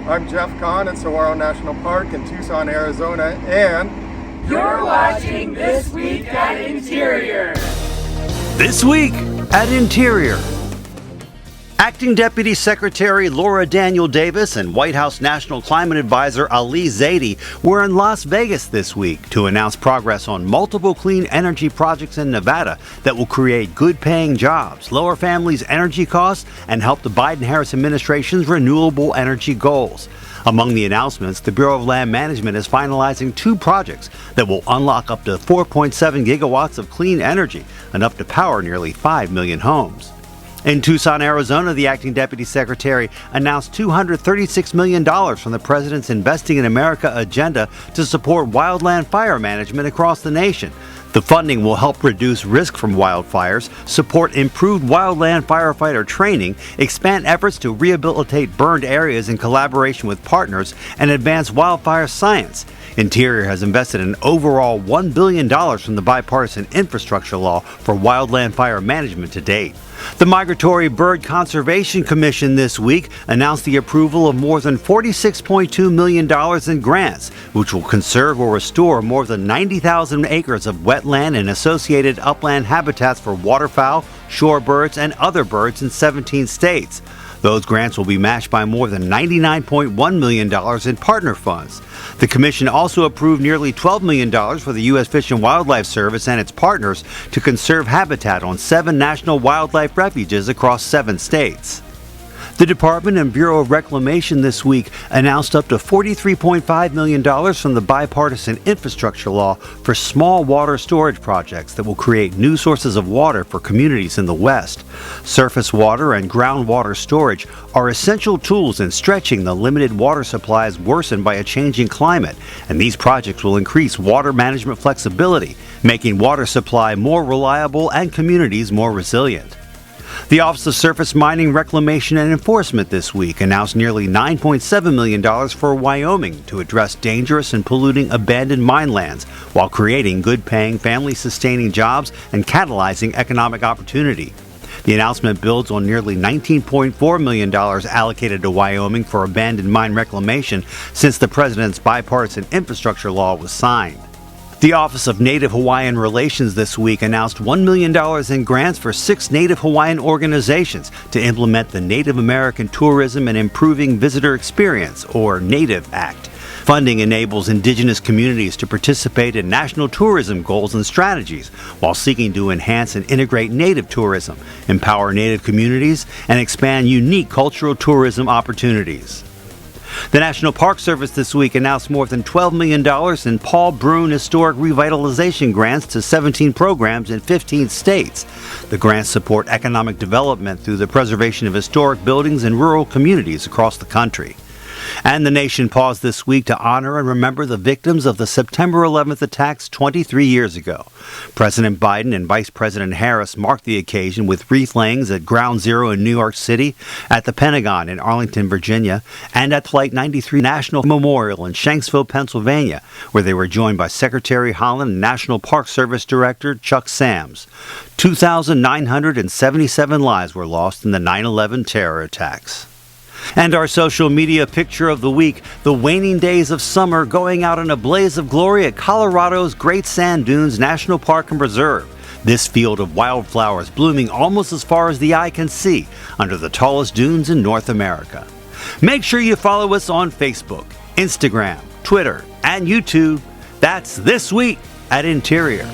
I'm Jeff Kahn at Saguaro National Park in Tucson, Arizona, and you're watching This Week at Interior. This Week at Interior. Acting Deputy Secretary Laura Daniel Davis and White House National Climate Advisor Ali Zaidi were in Las Vegas this week to announce progress on multiple clean energy projects in Nevada that will create good-paying jobs, lower families' energy costs, and help the Biden-Harris administration's renewable energy goals. Among the announcements, the Bureau of Land Management is finalizing 2 projects that will unlock up to 4.7 gigawatts of clean energy, enough to power nearly 5 million homes. In Tucson, Arizona, the acting deputy secretary announced $236 million from the president's Investing in America agenda to support wildland fire management across the nation. The funding will help reduce risk from wildfires, support improved wildland firefighter training, expand efforts to rehabilitate burned areas in collaboration with partners, and advance wildfire science. Interior has invested an overall $1 billion from the bipartisan infrastructure law for wildland fire management to date. The Migratory Bird Conservation Commission this week announced the approval of more than $46.2 million in grants, which will conserve or restore more than 90,000 acres of wetland and associated upland habitats for waterfowl, shorebirds, and other birds in 17 states. Those grants will be matched by more than $99.1 million in partner funds. The Commission also approved nearly $12 million for the U.S. Fish and Wildlife Service and its partners to conserve habitat on 7 national wildlife refuges across 7 states. The Department and Bureau of Reclamation this week announced up to $43.5 million from the bipartisan infrastructure law for small water storage projects that will create new sources of water for communities in the West. Surface water and groundwater storage are essential tools in stretching the limited water supplies worsened by a changing climate, and these projects will increase water management flexibility, making water supply more reliable and communities more resilient. The Office of Surface Mining, Reclamation, and Enforcement this week announced nearly $9.7 million for Wyoming to address dangerous and polluting abandoned mine lands while creating good-paying, family-sustaining jobs and catalyzing economic opportunity. The announcement builds on nearly $19.4 million allocated to Wyoming for abandoned mine reclamation since the president's bipartisan infrastructure law was signed. The Office of Native Hawaiian Relations this week announced $1 million in grants for 6 Native Hawaiian organizations to implement the Native American Tourism and Improving Visitor Experience, or NATIVE Act. Funding enables indigenous communities to participate in national tourism goals and strategies while seeking to enhance and integrate Native tourism, empower Native communities, and expand unique cultural tourism opportunities. The National Park Service this week announced more than $12 million in Paul Brune Historic Revitalization grants to 17 programs in 15 states. The grants support economic development through the preservation of historic buildings in rural communities across the country. And the nation paused this week to honor and remember the victims of the September 11th attacks 23 years ago. President Biden and Vice President Harris marked the occasion with wreath layings at Ground Zero in New York City, at the Pentagon in Arlington, Virginia, and at Flight 93 National Memorial in Shanksville, Pennsylvania, where they were joined by Secretary Haaland and National Park Service Director Chuck Sams. 2,977 lives were lost in the 9/11 terror attacks. And our social media picture of the week, the waning days of summer going out in a blaze of glory at Colorado's Great Sand Dunes National Park and Preserve. This field of wildflowers blooming almost as far as the eye can see under the tallest dunes in North America. Make sure you follow us on Facebook, Instagram, Twitter, and YouTube. That's This Week at Interior.